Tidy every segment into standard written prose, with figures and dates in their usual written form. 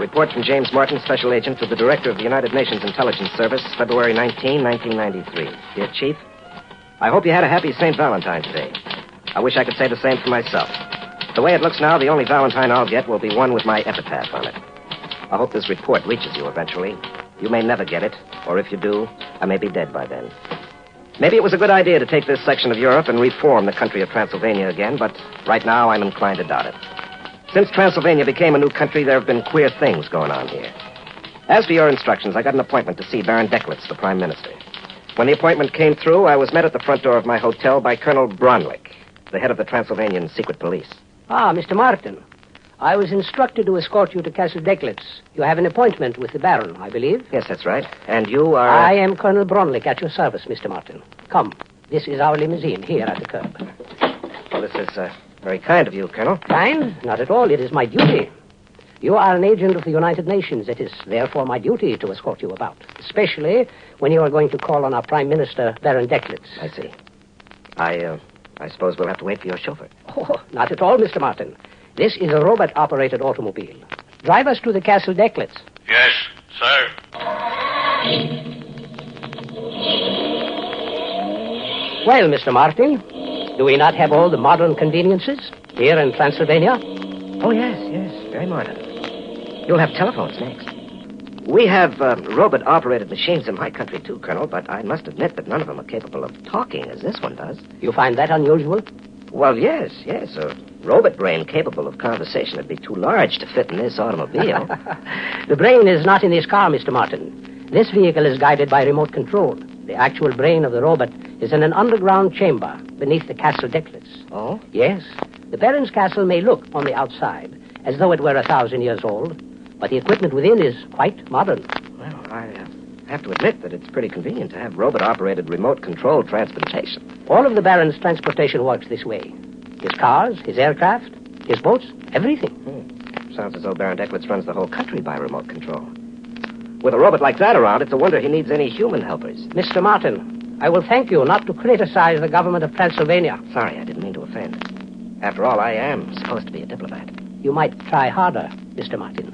Report from James Martin, Special Agent to the Director of the United Nations Intelligence Service, February 19, 1993. Dear Chief, I hope you had a happy St. Valentine's Day. I wish I could say the same for myself. The way it looks now, the only Valentine I'll get will be one with my epitaph on it. I hope this report reaches you eventually. You may never get it, or if you do, I may be dead by then. Maybe it was a good idea to take this section of Europe and reform the country of Transylvania again, but right now I'm inclined to doubt it. Since Transylvania became a new country, there have been queer things going on here. As for your instructions, I got an appointment to see Baron Declitz, the Prime Minister. When the appointment came through, I was met at the front door of my hotel by Colonel Bronlick, the head of the Transylvanian Secret Police. Ah, Mr. Martin. I was instructed to escort you to Castle Declitz. You have an appointment with the Baron, I believe. Yes, that's right. And you are... I am Colonel Bronlick at your service, Mr. Martin. Come. This is our limousine here at the curb. Well, this is very kind of you, Colonel. Kind? Not at all. It is my duty. You are an agent of the United Nations. It is therefore my duty to escort you about, especially when you are going to call on our Prime Minister, Baron Declitz. I see. I suppose we'll have to wait for your chauffeur. Oh, not at all, Mr. Martin. This is a robot-operated automobile. Drive us to the Castle Declitz. Yes, sir. Well, Mr. Martin, do we not have all the modern conveniences here in Transylvania? Oh, yes, very modern. You'll have telephones next. We have robot-operated machines in my country, too, Colonel, but I must admit that none of them are capable of talking as this one does. You find that unusual? Well, yes. A robot brain capable of conversation would be too large to fit in this automobile. The brain is not in this car, Mr. Martin. This vehicle is guided by remote control. The actual brain of the robot is in an underground chamber beneath the Castle Declitz. Oh? Yes. The Baron's castle may look on the outside as though it were 1,000 years old, but the equipment within is quite modern. Well, I have to admit that it's pretty convenient to have robot-operated remote-controlled transportation. All of the Baron's transportation works this way. His cars, his aircraft, his boats, everything. Sounds as though Baron Declitz runs the whole country by remote control. With a robot like that around, it's a wonder he needs any human helpers. Mr. Martin, I will thank you not to criticize the government of Transylvania. Sorry, I didn't mean to offend. After all, I am supposed to be a diplomat. You might try harder, Mr. Martin.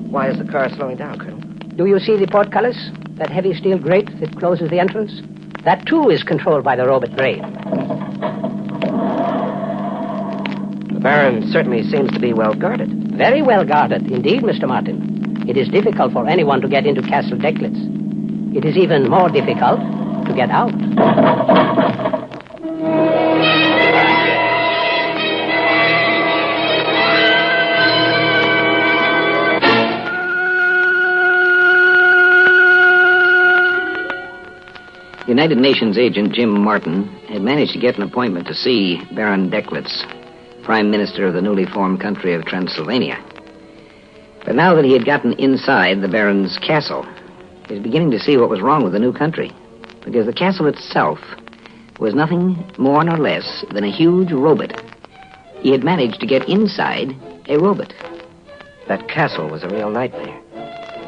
Why is the car slowing down, Colonel? Do you see the portcullis? That heavy steel grate that closes the entrance? That, too, is controlled by the robot brain. The Baron certainly seems to be well guarded. Very well guarded, indeed, Mr. Martin. It is difficult for anyone to get into Castle Declitz. It is even more difficult to get out. United Nations agent Jim Martin had managed to get an appointment to see Baron Declitz, Prime Minister of the newly formed country of Transylvania. But now that he had gotten inside the Baron's castle, he was beginning to see what was wrong with the new country, because the castle itself was nothing more nor less than a huge robot. He had managed to get inside a robot. That castle was a real nightmare.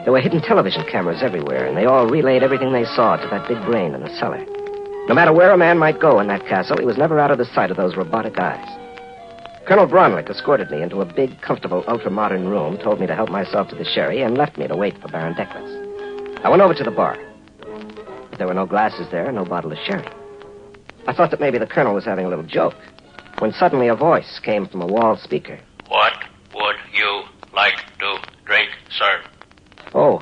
There were hidden television cameras everywhere, and they all relayed everything they saw to that big brain in the cellar. No matter where a man might go in that castle, he was never out of the sight of those robotic eyes. Colonel Bronlick escorted me into a big, comfortable, ultra-modern room, told me to help myself to the sherry, and left me to wait for Baron Declitz. I went over to the bar. But there were no glasses there, no bottle of sherry. I thought that maybe the colonel was having a little joke, when suddenly a voice came from a wall speaker. What would you like to drink, sir? Oh,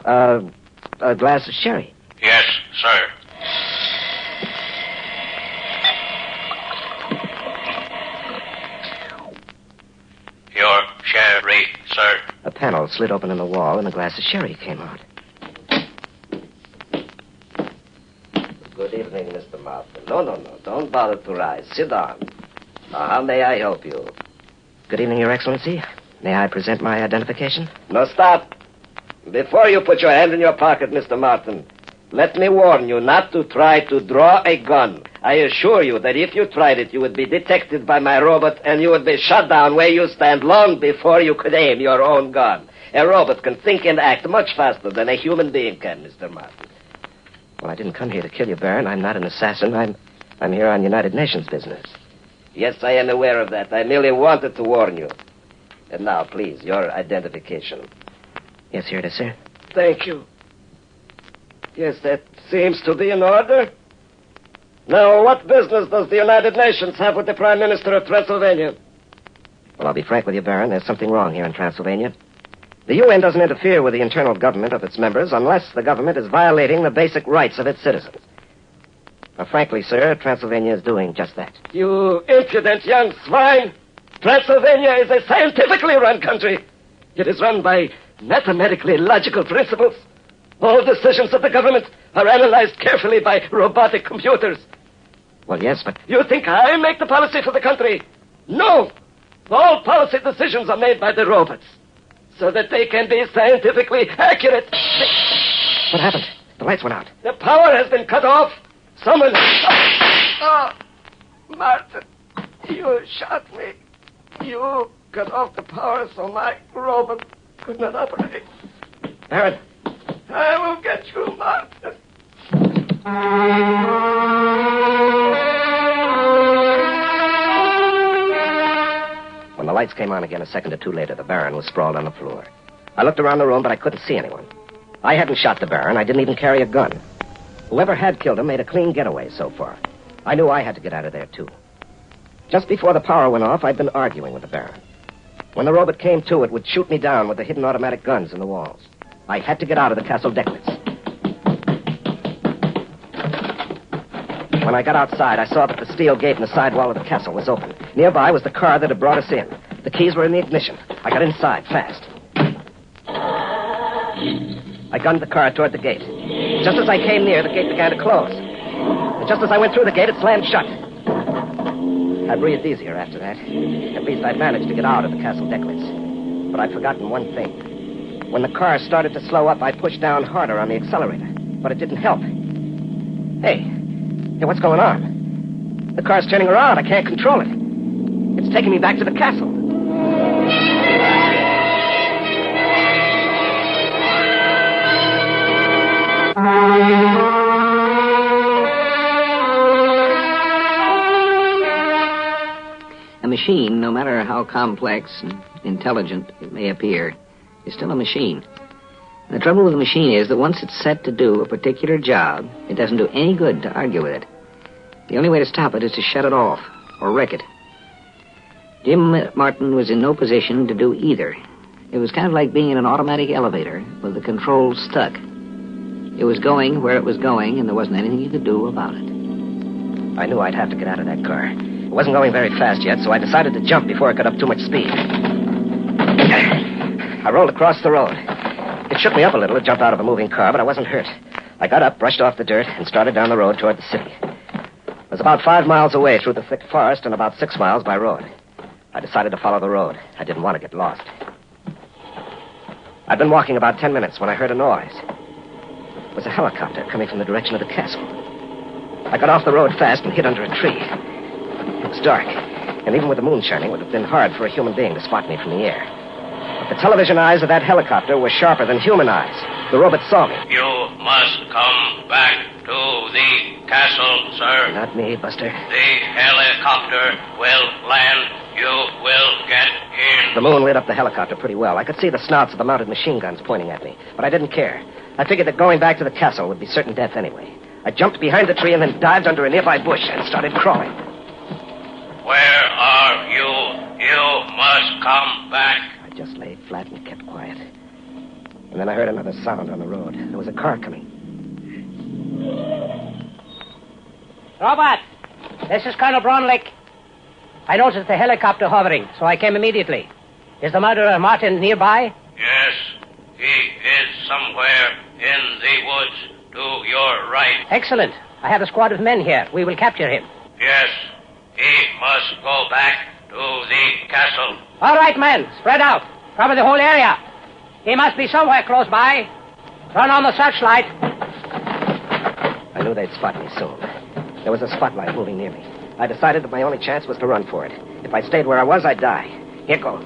a glass of sherry. Yes, sir. Your sherry, sir. A panel slid open in the wall, and a glass of sherry came out. Good evening, Mr. Martin. No. Don't bother to rise. Sit down. Now, how may I help you? Good evening, Your Excellency. May I present my identification? No, stop. Before you put your hand in your pocket, Mr. Martin, let me warn you not to try to draw a gun. I assure you that if you tried it, you would be detected by my robot, and you would be shot down where you stand long before you could aim your own gun. A robot can think and act much faster than a human being can, Mr. Martin. Well, I didn't come here to kill you, Baron. I'm not an assassin. I'm here on United Nations business. Yes, I am aware of that. I merely wanted to warn you. And now, please, your identification. Yes, here it is, sir. Thank you. Yes, that seems to be in order. Now, what business does the United Nations have with the Prime Minister of Transylvania? Well, I'll be frank with you, Baron. There's something wrong here in Transylvania. The UN doesn't interfere with the internal government of its members unless the government is violating the basic rights of its citizens. Now, frankly, sir, Transylvania is doing just that. You impudent young swine! Transylvania is a scientifically run country. It is run by mathematically logical principles. All decisions of the government are analyzed carefully by robotic computers. Well, yes, but... You think I make the policy for the country? No! All policy decisions are made by the robots, so that they can be scientifically accurate. What happened? The lights went out. The power has been cut off. Someone... Oh, Martin, you shot me. You cut off the power so my robot could not operate. Baron. I will get you, Martin. When the lights came on again a second or two later, the Baron was sprawled on the floor. I looked around the room, but I couldn't see anyone. I hadn't shot the Baron. I didn't even carry a gun. Whoever had killed him made a clean getaway so far. I knew I had to get out of there, too. Just before the power went off, I'd been arguing with the Baron. When the robot came to, it would shoot me down with the hidden automatic guns in the walls. I had to get out of the Castle Decklitz. When I got outside, I saw that the steel gate in the side wall of the castle was open. Nearby was the car that had brought us in. The keys were in the ignition. I got inside fast. I gunned the car toward the gate. Just as I came near, the gate began to close. And just as I went through the gate, it slammed shut. I breathed easier after that. At least I'd managed to get out of the Castle Decklitz. But I'd forgotten one thing. When the car started to slow up, I pushed down harder on the accelerator. But it didn't help. Hey, what's going on? The car's turning around. I can't control it. It's taking me back to the castle. A machine, no matter how complex and intelligent it may appear, is still a machine. And the trouble with a machine is that once it's set to do a particular job, it doesn't do any good to argue with it. The only way to stop it is to shut it off or wreck it. Jim Martin was in no position to do either. It was kind of like being in an automatic elevator with the controls stuck. It was going where it was going, and there wasn't anything you could do about it. I knew I'd have to get out of that car. It wasn't going very fast yet, so I decided to jump before it got up too much speed. I rolled across the road. It shook me up a little to jump out of a moving car, but I wasn't hurt. I got up, brushed off the dirt, and started down the road toward the city. It was about 5 miles away through the thick forest and about 6 miles by road. I decided to follow the road. I didn't want to get lost. I'd been walking about 10 minutes when I heard a noise. It was a helicopter coming from the direction of the castle. I got off the road fast and hid under a tree. It was dark, and even with the moon shining, it would have been hard for a human being to spot me from the air. But the television eyes of that helicopter were sharper than human eyes. The robot saw me. You must come back to the castle, sir. Not me, Buster. The helicopter will land. You will get in. The moon lit up the helicopter pretty well. I could see the snouts of the mounted machine guns pointing at me, but I didn't care. I figured that going back to the castle would be certain death anyway. I jumped behind the tree and then dived under a nearby bush and started crawling. Where are you? You must come back. I just lay flat and kept quiet. And then I heard another sound on the road. There was a car coming. Robert, this is Colonel Bronlick. I noticed the helicopter hovering, so I came immediately. Is the murderer Martin nearby? Yes, he is somewhere in the woods to your right. Excellent. I have a squad of men here. We will capture him. Yes, he must go back to the castle. All right, men. Spread out. Cover the whole area. He must be somewhere close by. Turn on the searchlight. I knew they'd spot me soon. There was a spotlight moving near me. I decided that my only chance was to run for it. If I stayed where I was, I'd die. Here goes.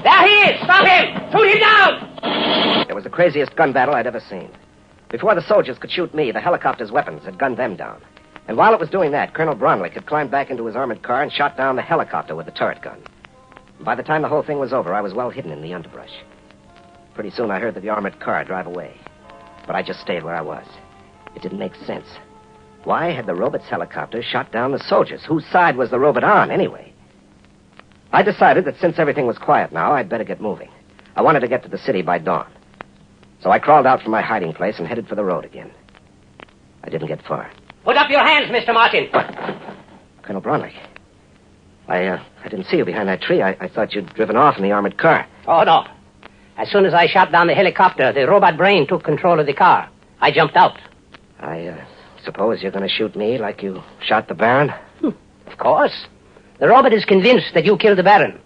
There he is! Stop him! Shoot him down! It was the craziest gun battle I'd ever seen. Before the soldiers could shoot me, the helicopter's weapons had gunned them down. And while it was doing that, Colonel Bronlick had climbed back into his armored car and shot down the helicopter with the turret gun. By the time the whole thing was over, I was well hidden in the underbrush. Pretty soon I heard the armored car drive away. But I just stayed where I was. It didn't make sense. Why had the robot's helicopter shot down the soldiers? Whose side was the robot on, anyway? I decided that since everything was quiet now, I'd better get moving. I wanted to get to the city by dawn. So I crawled out from my hiding place and headed for the road again. I didn't get far. Put up your hands, Mr. Martin. What? Colonel Bromley. I didn't see you behind that tree. I thought you'd driven off in the armored car. Oh, no. As soon as I shot down the helicopter, the robot brain took control of the car. I jumped out. I suppose you're going to shoot me like you shot the Baron? Of course. The robot is convinced that you killed the Baron.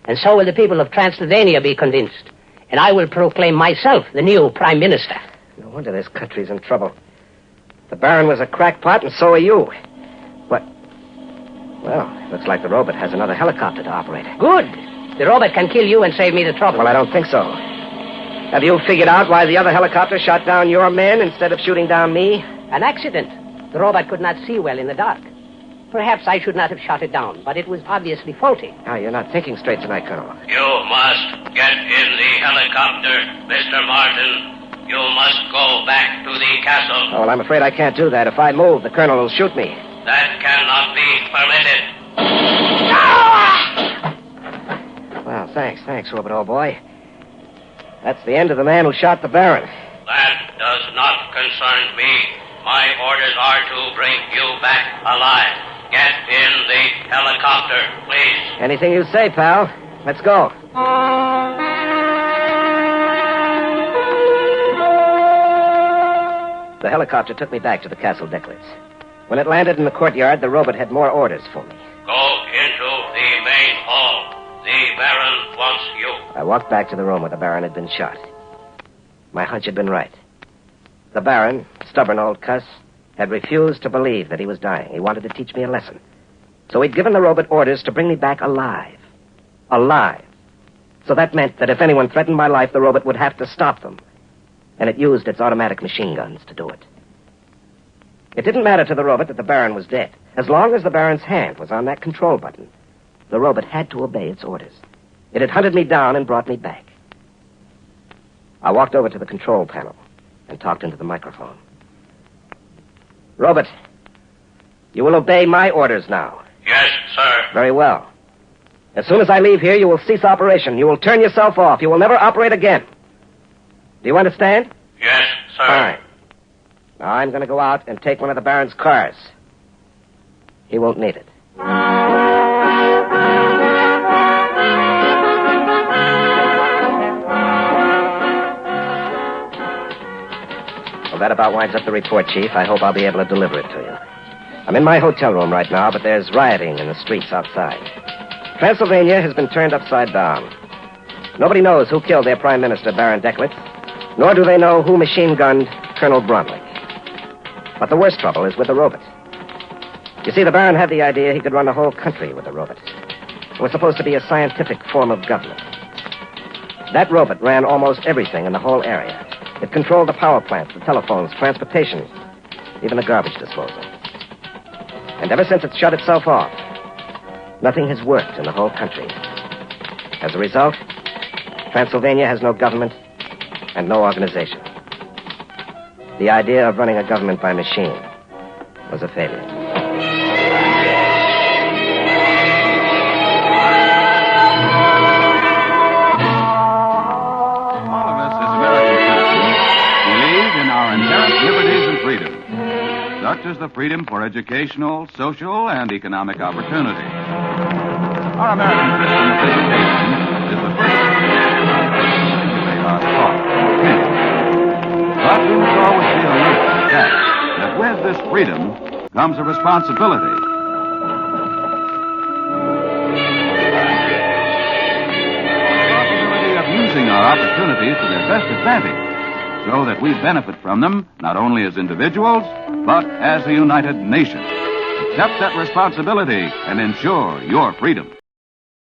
And so will the people of Transylvania be convinced. And I will proclaim myself the new Prime Minister. No wonder this country's in trouble. The Baron was a crackpot, and so are you. But, well, it looks like the robot has another helicopter to operate. Good. The robot can kill you and save me the trouble. Well, I don't think so. Have you figured out why the other helicopter shot down your men instead of shooting down me? An accident. The robot could not see well in the dark. Perhaps I should not have shot it down, but it was obviously faulty. Now, you're not thinking straight tonight, Colonel. You must get in the helicopter, Mr. Martin. You must go back to the castle. Oh, well, I'm afraid I can't do that. If I move, the Colonel will shoot me. That cannot be permitted. Well, thanks, Robert, old boy. That's the end of the man who shot the Baron. That does not concern me. My orders are to bring you back alive. Get in the helicopter, please. Anything you say, pal. Let's go. The helicopter took me back to the Castle Decklitz. When it landed in the courtyard, the robot had more orders for me. Go into the main hall. The Baron wants you. I walked back to the room where the Baron had been shot. My hunch had been right. The Baron, stubborn old cuss, had refused to believe that he was dying. He wanted to teach me a lesson. So he'd given the robot orders to bring me back alive. Alive. So that meant that if anyone threatened my life, the robot would have to stop them. And it used its automatic machine guns to do it. It didn't matter to the robot that the Baron was dead. As long as the Baron's hand was on that control button, the robot had to obey its orders. It had hunted me down and brought me back. I walked over to the control panel and talked into the microphone. Robot, you will obey my orders now. Yes, sir. Very well. As soon as I leave here, you will cease operation. You will turn yourself off. You will never operate again. Do you understand? Yes, sir. Fine. Now I'm going to go out and take one of the Baron's cars. He won't need it. Well, that about winds up the report, Chief. I hope I'll be able to deliver it to you. I'm in my hotel room right now, but there's rioting in the streets outside. Transylvania has been turned upside down. Nobody knows who killed their Prime Minister, Baron Decklitz, nor do they know who machine-gunned Colonel Bromley. But the worst trouble is with the robot. You see, the Baron had the idea he could run the whole country with the robot. It was supposed to be a scientific form of government. That robot ran almost everything in the whole area. It controlled the power plants, the telephones, transportation, even the garbage disposal. And ever since it shut itself off, nothing has worked in the whole country. As a result, Transylvania has no government and no organization. The idea of running a government by machine was a failure. All of us as American citizens believe in our inherent liberties and freedoms, such as the freedom for educational, social, and economic opportunity. Our American system of education is the first stimulate our thought or opinion. But we must always be alert to the fact that with this freedom comes a responsibility. Responsibility of using our opportunities to their best advantage, so that we benefit from them not only as individuals, but as a united nation. Accept that responsibility and ensure your freedom.